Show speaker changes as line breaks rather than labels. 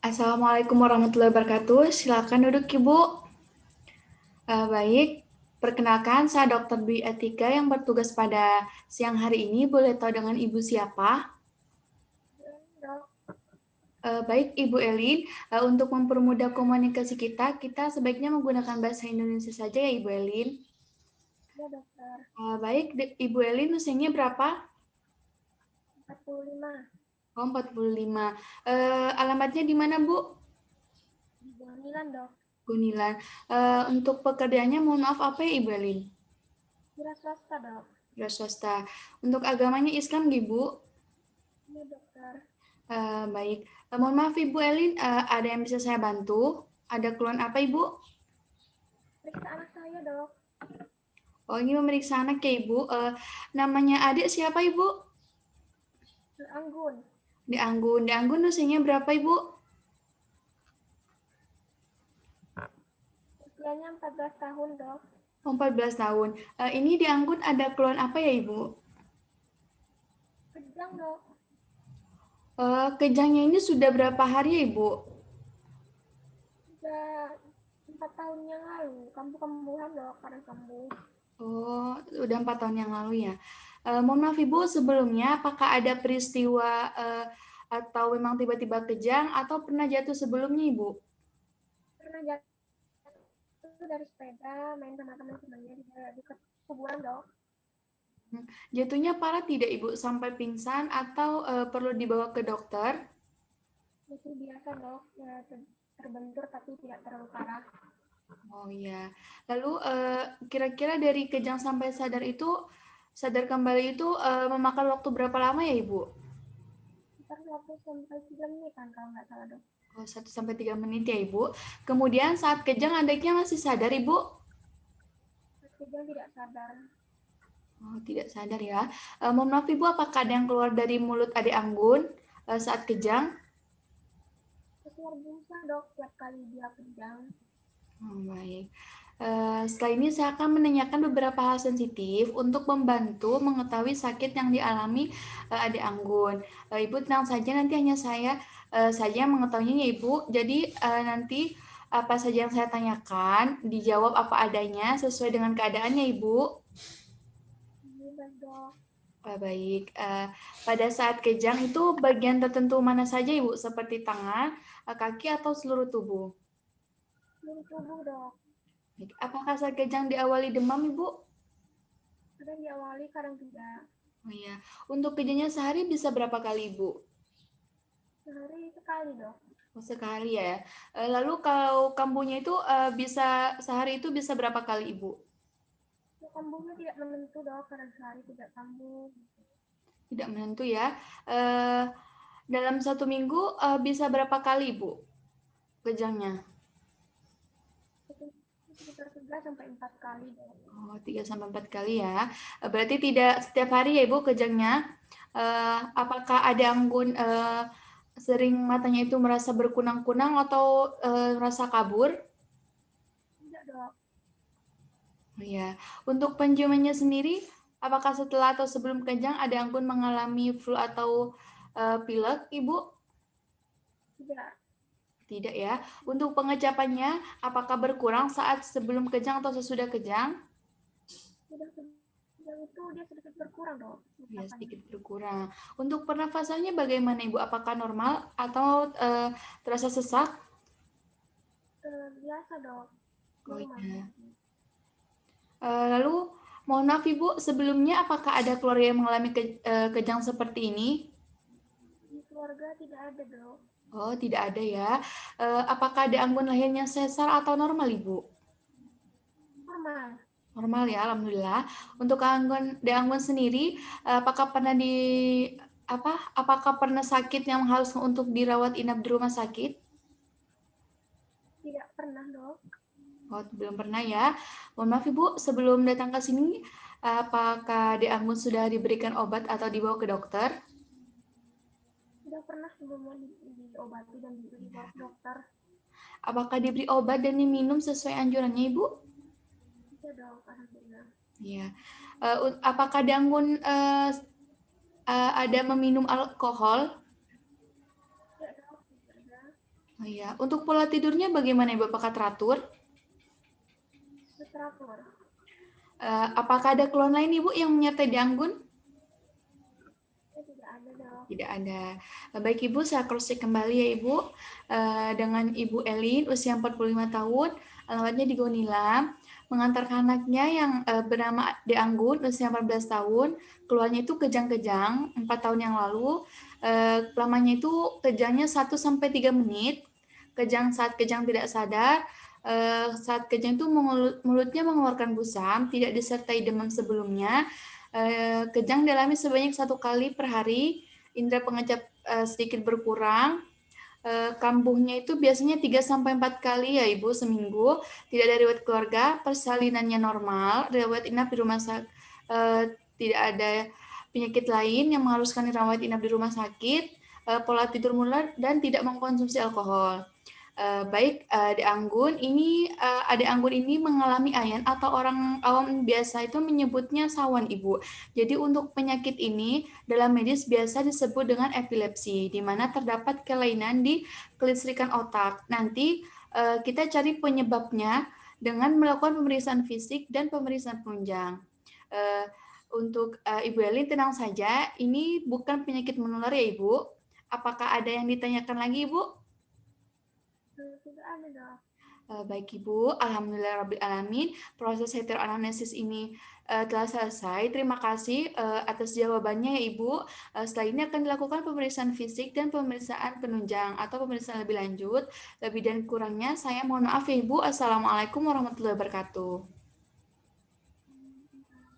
Assalamualaikum warahmatullahi wabarakatuh. Silakan duduk, Ibu. Baik, perkenalkan saya Dr. Dwi Atika yang bertugas pada siang hari ini. Boleh tahu dengan Ibu siapa?
Dok,
Baik, Ibu Elin. Untuk mempermudah komunikasi kita sebaiknya menggunakan bahasa Indonesia saja ya, Ibu Elin.
ya dokter,
Baik, Ibu Elin usianya berapa?
45
Oh, 45. Alamatnya di mana, Bu?
di Bonilan dok,
Gunilan. Untuk pekerjaannya, mohon maaf apa ya, Ibu Elin?
kira swasta dok,
Ya, swasta. Untuk agamanya Islam, Ibu?
iya dokter,
Baik. Mohon maaf Ibu Elin, ada yang bisa saya bantu? Ada keluhan apa Ibu?
periksa anak saya dok,
Oh, ini memeriksa anak ya Ibu. Namanya adik siapa Ibu?
Anggun,
Di Anggun. Di Anggun usianya berapa Ibu?
usianya 14 tahun dok,
Oh, 14 tahun. Ini di Anggun ada keluhan apa ya Ibu?
kejang dok,
Kejangnya ini sudah berapa hari ya Ibu?
sudah 4 tahun yang lalu, kambuh-kambuhan dok, karena kambuh,
Oh, udah 4 tahun yang lalu ya. Mohon maaf Ibu, sebelumnya apakah ada peristiwa atau memang tiba-tiba kejang atau pernah jatuh sebelumnya Ibu?
pernah jatuh dari sepeda, main sama teman-temannya di dekat kuburan dok,
Jatuhnya parah tidak Ibu sampai pingsan atau perlu dibawa ke dokter?
itu biasa dok, ya, terbentur tapi tidak terlalu parah,
Oh iya. Lalu kira-kira dari kejang sampai sadar itu sadar kembali itu memakan waktu berapa lama ya Ibu?
sekitar 20 sampai 3 menitan kalau nggak salah dok,
Oh, 1 sampai 3 menit ya Ibu. Kemudian saat kejang adiknya masih sadar Ibu?
kejang tidak sadar,
Oh, tidak sadar ya. Mohon maaf Ibu, apakah ada yang keluar dari mulut adik Anggun saat kejang?
keluar busa dok tiap kali dia kejang.
Oh, baik. Setelah ini saya akan menanyakan beberapa hal sensitif untuk membantu mengetahui sakit yang dialami adik Anggun. Ibu tenang saja, nanti hanya saya saja yang mengetahuinya ya Ibu. Jadi nanti apa saja yang saya tanyakan dijawab apa adanya sesuai dengan keadaannya Ibu.
Iya dok,
Baik. Pada saat kejang itu bagian tertentu mana saja Ibu? Seperti tangan, kaki atau seluruh tubuh?
seluruh tubuh dok.
Baik. Apakah saat kejang diawali demam Ibu?
Kadang diawali, kadang tidak.
Oh iya, untuk kejadiannya sehari bisa berapa kali, Ibu?
Sehari sekali dok.
Oh, sekali ya. Lalu kalau kambuhnya itu bisa sehari itu bisa berapa kali, Ibu?
Ya, kambuhnya tidak menentu dok, kadang sehari tidak kambuh.
Tidak menentu ya. Eh, dalam 1 minggu bisa berapa kali, Ibu? Kejangnya?
Itu sekitar 3 sampai 4 kali dok.
Oh, 3 sampai 4 kali ya. Berarti tidak setiap hari ya, Ibu, kejangnya. Apakah ada anggun sering matanya itu merasa berkunang-kunang atau merasa kabur?
Tidak dok,
Oh iya, untuk penciumannya sendiri, apakah setelah atau sebelum kejang ada anggun mengalami flu atau pilek, Ibu?
tidak.
Tidak ya. Untuk pengecapannya, apakah berkurang saat sebelum kejang atau sesudah kejang?
Sudah kejang itu dia sedikit berkurang dok,
Ya,
ucapannya.
sedikit berkurang. Untuk pernafasannya bagaimana, Ibu? Apakah normal atau terasa sesak?
Biasa dok,
Oh
normal.
iya. Lalu, mohon maaf Ibu, sebelumnya apakah ada keluarga yang mengalami kejang seperti ini?
Di keluarga tidak ada dok,
Oh, tidak ada ya. Apakah ada anggun lahirnya sesar atau normal, Ibu?
normal.
Normal ya, alhamdulillah. Untuk anggun di anggun sendiri, apakah pernah di apakah pernah sakit yang harus untuk dirawat inap di rumah sakit?
Tidak pernah dok,
Oh, belum pernah ya. Mohon maaf Ibu, sebelum datang ke sini, apakah di anggun sudah diberikan obat atau dibawa ke dokter?
sudah pernah sebelumnya diobati dan dibawa ke dokter.
Apakah diberi obat dan diminum sesuai anjurannya, Ibu?
Tidak dok, alhamdulillah.
Iya. Apakah Danggun ada meminum alkohol?
Tidak dok, tidak ada.
Oh iya, untuk pola tidurnya bagaimana Ibu? Apakah teratur?
teratur.
Apakah ada keluhan lain Ibu yang menyertai di anggun?
Tidak ada dok.
Tidak ada. Baik Ibu, saya cross check kembali ya Ibu. Dengan Ibu Elin, usia 45 tahun, alamatnya di Gonila, mengantarkan anaknya yang bernama De Anggun, usia 14 tahun, keluarnya itu kejang-kejang, 4 tahun yang lalu. Lamanya itu kejangnya 1 sampai 3 menit, kejang saat kejang tidak sadar, saat kejang itu mulutnya mengeluarkan busam, tidak disertai demam sebelumnya, kejang dialami sebanyak 1 kali per hari, indera pengecap sedikit berkurang. Kambuhnya itu biasanya 3 sampai 4 kali ya Ibu seminggu. Tidak ada riwayat keluarga, persalinannya normal, riwayat inap di rumah sakit, tidak ada penyakit lain yang mengharuskan dirawat inap di rumah sakit, pola tidur mula dan tidak mengkonsumsi alkohol. Baik, Adik Anggun, ini Adik Anggun ini mengalami ayan atau orang awam biasa itu menyebutnya sawan, Ibu. Jadi untuk penyakit ini dalam medis biasa disebut dengan epilepsi, di mana terdapat kelainan di kelistrikan otak. Nanti kita cari penyebabnya dengan melakukan pemeriksaan fisik dan pemeriksaan penunjang. Eh, untuk Ibu Elin tenang saja, ini bukan penyakit menular ya Ibu. Apakah ada yang ditanyakan lagi Ibu?
Tidak ada dok.
Baik Ibu, Alhamdulillahirrahmanirrahim. Proses heteroanamnesis ini telah selesai. Terima kasih atas jawabannya ya Ibu. Setelah ini akan dilakukan pemeriksaan fisik dan pemeriksaan penunjang atau pemeriksaan lebih lanjut. Lebih dan kurangnya saya mohon maaf ya Ibu. Assalamualaikum warahmatullahi wabarakatuh.